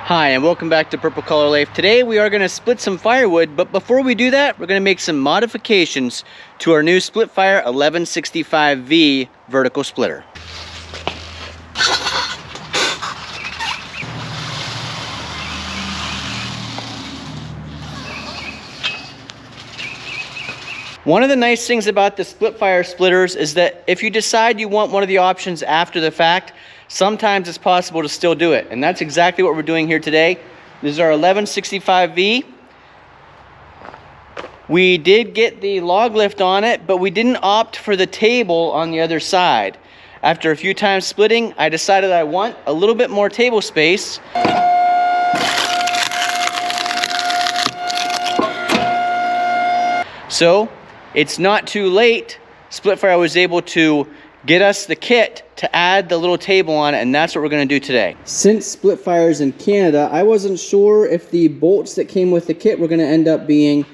Hi, and welcome back to Purple Color Life. Today we are going to split some firewood, but before we do that, we're going to make some modifications to our new Splitfire 1165V vertical splitter. One of the nice things about the Splitfire splitters is that if you decide you want one of the options after the fact, sometimes it's possible to still do it. And that's exactly what we're doing here today. This is our 1165V. We did get the log lift on it, but we didn't opt for the table on the other side. After a few times splitting, I decided I want a little bit more table space. So, it's not too late. Splitfire was able to get us the kit to add the little table on it, and that's what we're going to do today. Since Splitfire's in Canada, I wasn't sure if the bolts that came with the kit were going to end up being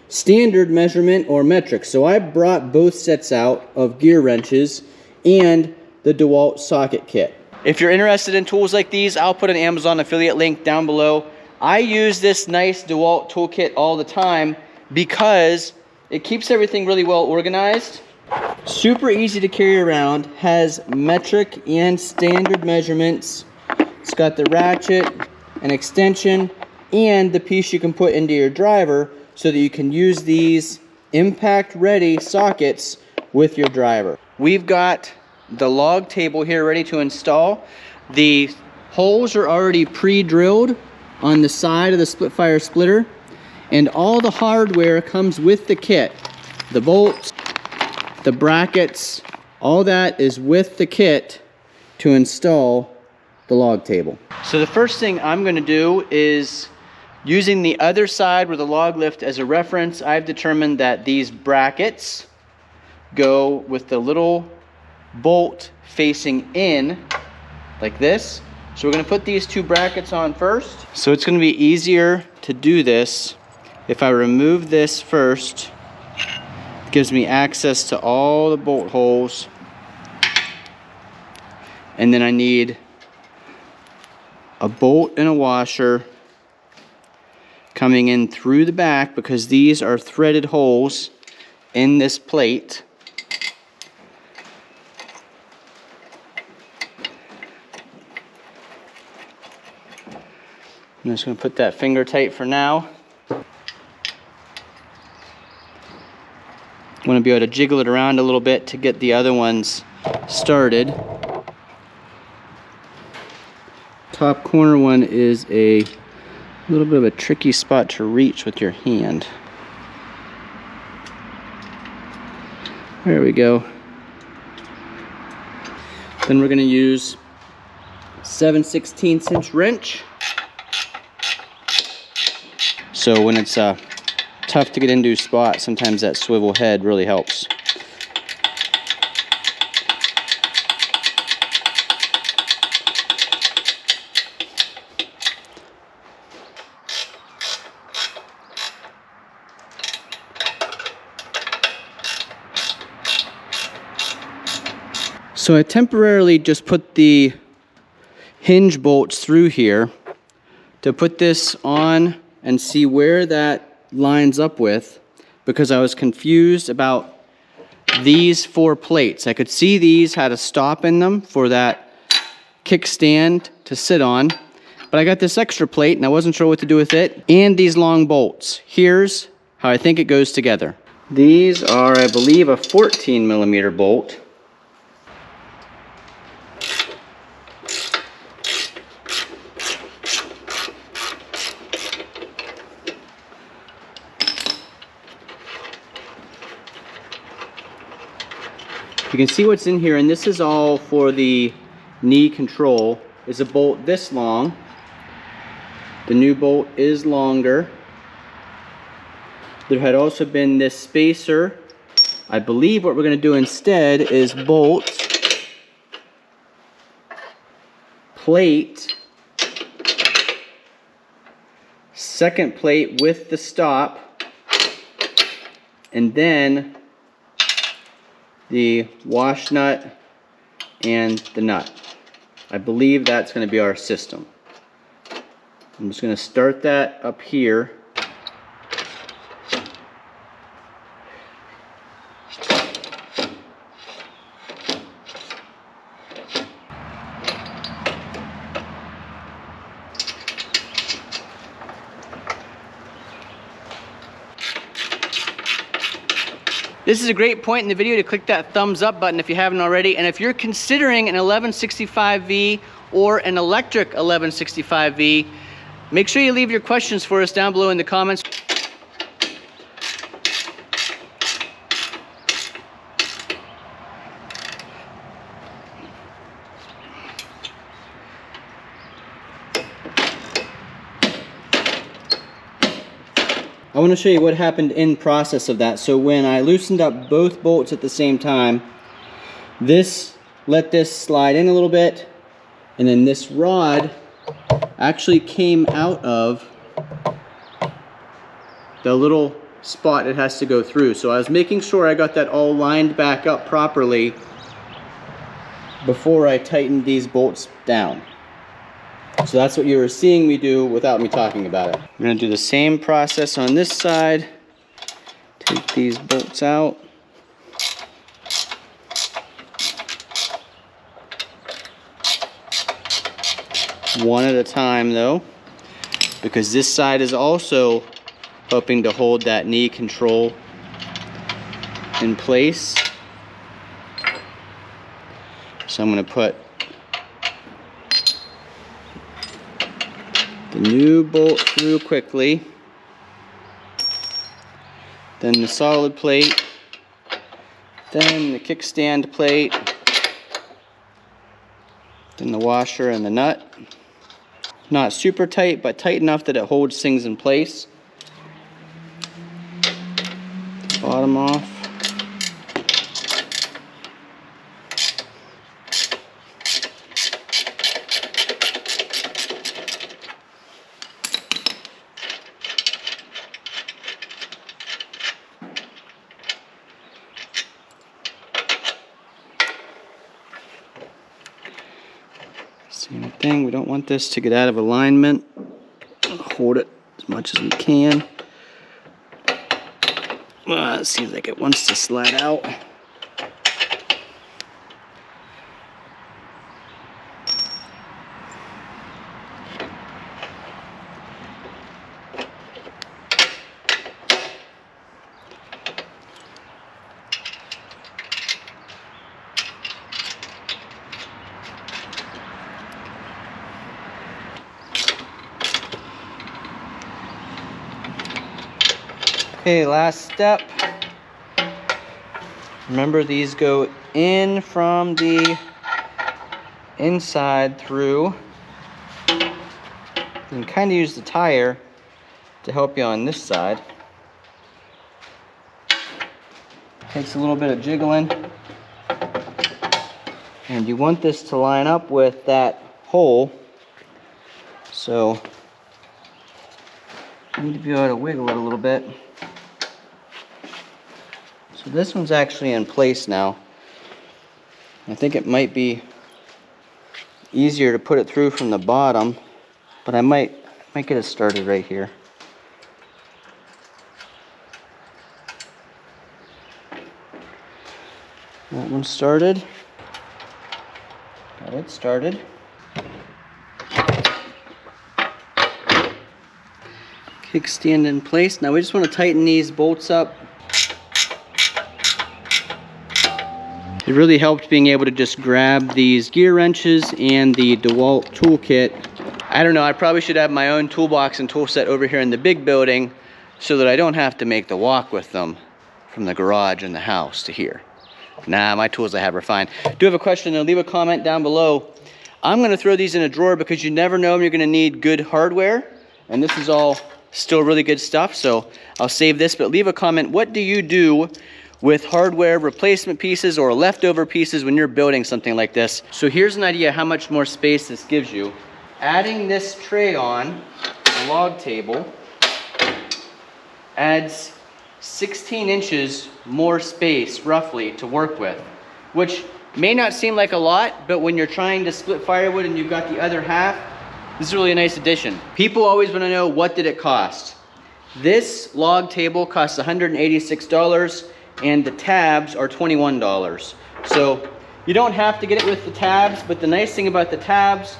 standard measurement or metric. So I brought both sets out of gear wrenches and the DeWalt socket kit. If you're interested in tools like these, I'll put an Amazon affiliate link down below. I use this nice DeWalt toolkit all the time because it keeps everything really well organized. Super easy to carry around, has metric and standard measurements. It's got the ratchet, an extension, and the piece you can put into your driver so that you can use these impact ready sockets with your driver. We've got the log table here ready to install. The holes are already pre-drilled on the side of the Splitfire splitter, and all the hardware comes with the kit. The bolts, the brackets, all that is with the kit to install the log table. So the first thing I'm going to do is, using the other side with the log lift as a reference, I've determined that these brackets go with the little bolt facing in like this. So we're going to put these two brackets on first. So it's going to be easier to do this if I remove this first. Gives me access to all the bolt holes, and then I need a bolt and a washer coming in through the back because these are threaded holes in this plate. I'm just going to put that finger tight for now. I'm going to be able to jiggle it around a little bit to get the other ones started. Top corner one is a little bit of a tricky spot to reach with your hand. There we go. Then we're going to use 7/16 inch wrench. So when it's tough to get into a spot, sometimes that swivel head really helps. So I temporarily just put the hinge bolts through here to put this on and see where that lines up with, because I was confused about these four plates. I could see these had a stop in them for that kickstand to sit on, but I got this extra plate and I wasn't sure what to do with it, and these long bolts. Here's how I think it goes together. These are, I believe, a 14mm bolt. You can see what's in here, and this is all for the knee control, is a bolt this long. The new bolt is longer. There had also been this spacer. I believe what we're going to do instead is bolt, plate, second plate with the stop, and then the wash nut and the nut. I believe that's going to be our system. I'm just going to start that up here. This is a great point in the video to click that thumbs up button if you haven't already. And if you're considering an 1165V or an electric 1165V, make sure you leave your questions for us down below in the comments. I want to show you what happened in process of that. So when I loosened up both bolts at the same time, let this slide in a little bit, and then this rod actually came out of the little spot it has to go through. So I was making sure I got that all lined back up properly before I tightened these bolts down. So that's what you were seeing me do without me talking about it. I'm going to do the same process on this side. Take these bolts out. One at a time though, because this side is also helping to hold that knee control in place. So I'm going to put the new bolt through quickly, then the solid plate, then the kickstand plate, then the washer and the nut. Not super tight, but tight enough that it holds things in place. Bottom off. Same thing, we don't want this to get out of alignment. Hold it as much as we can. It seems like it wants to slide out. Okay, last step. Remember, these go in from the inside through. You can kind of use the tire to help you on this side. Takes a little bit of jiggling. And you want this to line up with that hole. So you need to be able to wiggle it a little bit. So this one's actually in place now. I think it might be easier to put it through from the bottom, but I might get it started right here. That one started. Got it started. Kickstand in place. Now we just want to tighten these bolts up. It really helped being able to just grab these gear wrenches and the DeWalt toolkit. I don't know, I probably should have my own toolbox and tool set over here in the big building so that I don't have to make the walk with them from the garage and the house to here. Nah, my tools I have are fine. Do have a question though, leave a comment down below. I'm gonna throw these in a drawer because you never know when you're gonna need good hardware. And this is all still really good stuff, so I'll save this, but leave a comment. What do you do with hardware replacement pieces or leftover pieces when you're building something like this? So here's an idea how much more space this gives you. Adding this tray on, a log table, adds 16 inches more space roughly to work with, which may not seem like a lot, but when you're trying to split firewood and you've got the other half This is really a nice addition. People always want to know, what did it cost? This log table costs $186 and the tabs are $21. So you don't have to get it with the tabs, but the nice thing about the tabs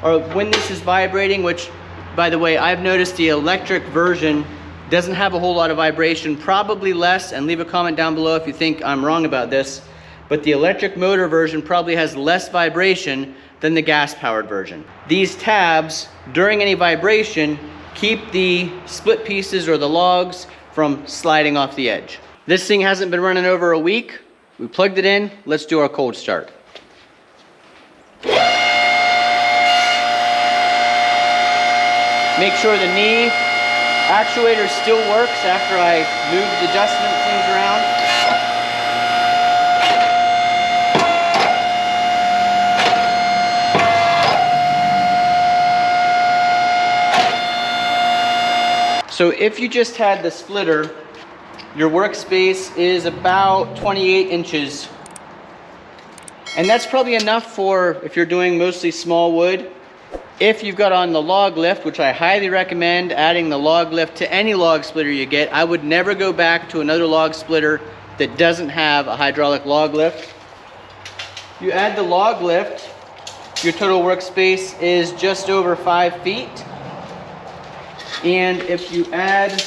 are when this is vibrating, which by the way, I've noticed the electric version doesn't have a whole lot of vibration, probably less, and leave a comment down below if you think I'm wrong about this, but the electric motor version probably has less vibration than the gas-powered version. These tabs, during any vibration, keep the split pieces or the logs from sliding off the edge. This thing hasn't been running over a week. We plugged it in. Let's do our cold start. Make sure the knee actuator still works after I move the adjustment things around. So if you just had the splitter, your workspace is about 28 inches. And that's probably enough for if you're doing mostly small wood. If you've got on the log lift, which I highly recommend adding the log lift to any log splitter you get, I would never go back to another log splitter that doesn't have a hydraulic log lift. You add the log lift, your total workspace is just over 5 feet. And if you add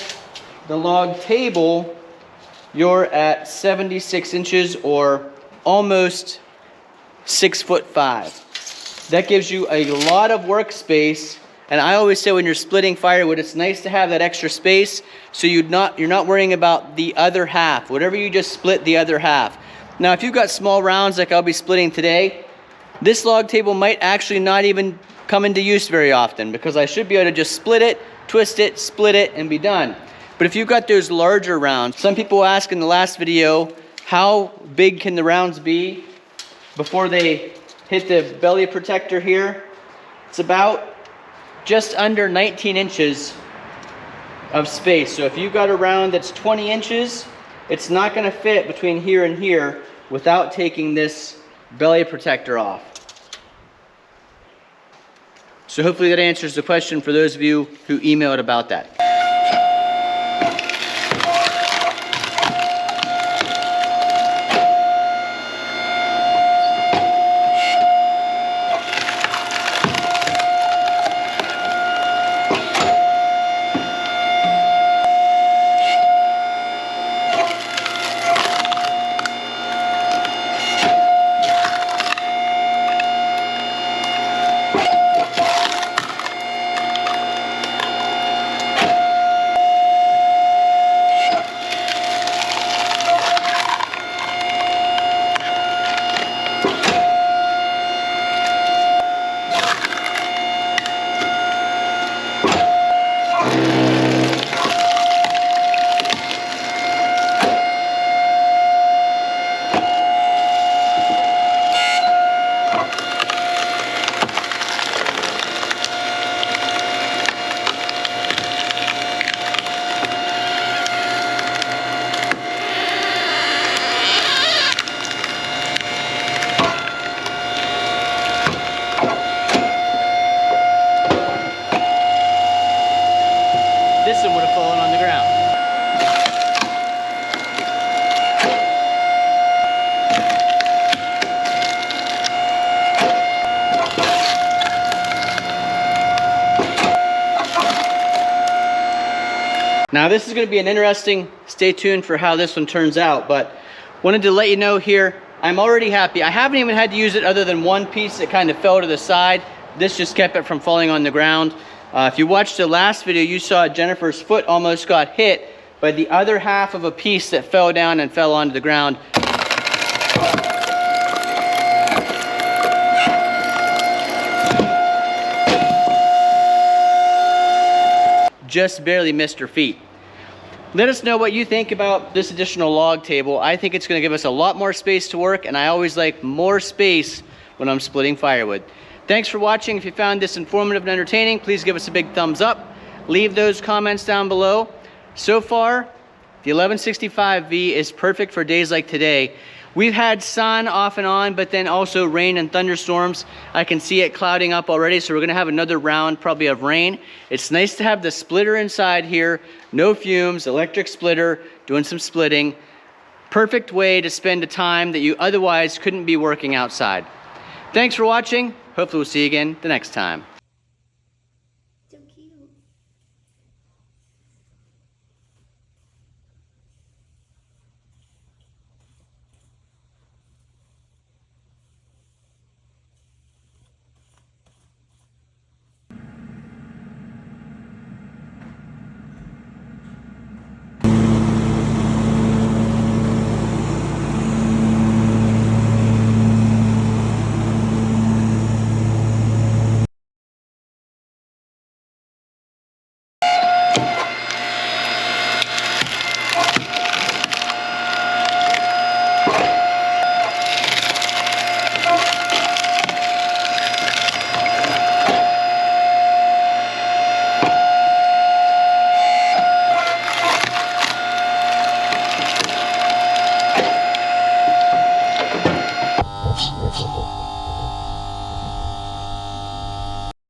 the log table, you're at 76 inches or almost 6'5". That gives you a lot of workspace. And I always say when you're splitting firewood, it's nice to have that extra space so you're not worrying about the other half. Whatever you just split, the other half. Now, if you've got small rounds like I'll be splitting today, this log table might actually not even come into use very often because I should be able to just split it, twist it, split it, and be done. But if you've got those larger rounds, some people asked in the last video, how big can the rounds be before they hit the belly protector here? It's about just under 19 inches of space. So if you've got a round that's 20 inches, it's not going to fit between here and here without taking this belly protector off. So hopefully that answers the question for those of you who emailed about that. This one would have fallen on the ground. Now this is going to be an interesting, stay tuned for how this one turns out, but wanted to let you know here, I'm already happy. I haven't even had to use it other than one piece that kind of fell to the side. This just kept it from falling on the ground. If you watched the last video, you saw Jennifer's foot almost got hit by the other half of a piece that fell down and fell onto the ground. Just barely missed her feet. Let us know what you think about this additional log table. I think it's going to give us a lot more space to work, and I always like more space when I'm splitting firewood. Thanks for watching. If you found this informative and entertaining, please give us a big thumbs up. Leave those comments down below. So far, the 1165V is perfect for days like today. We've had sun off and on, but then also rain and thunderstorms. I can see it clouding up already, so we're gonna have another round probably of rain. It's nice to have the splitter inside here, no fumes, electric splitter, doing some splitting. Perfect way to spend a time that you otherwise couldn't be working outside. Thanks for watching. Hopefully we'll see you again the next time.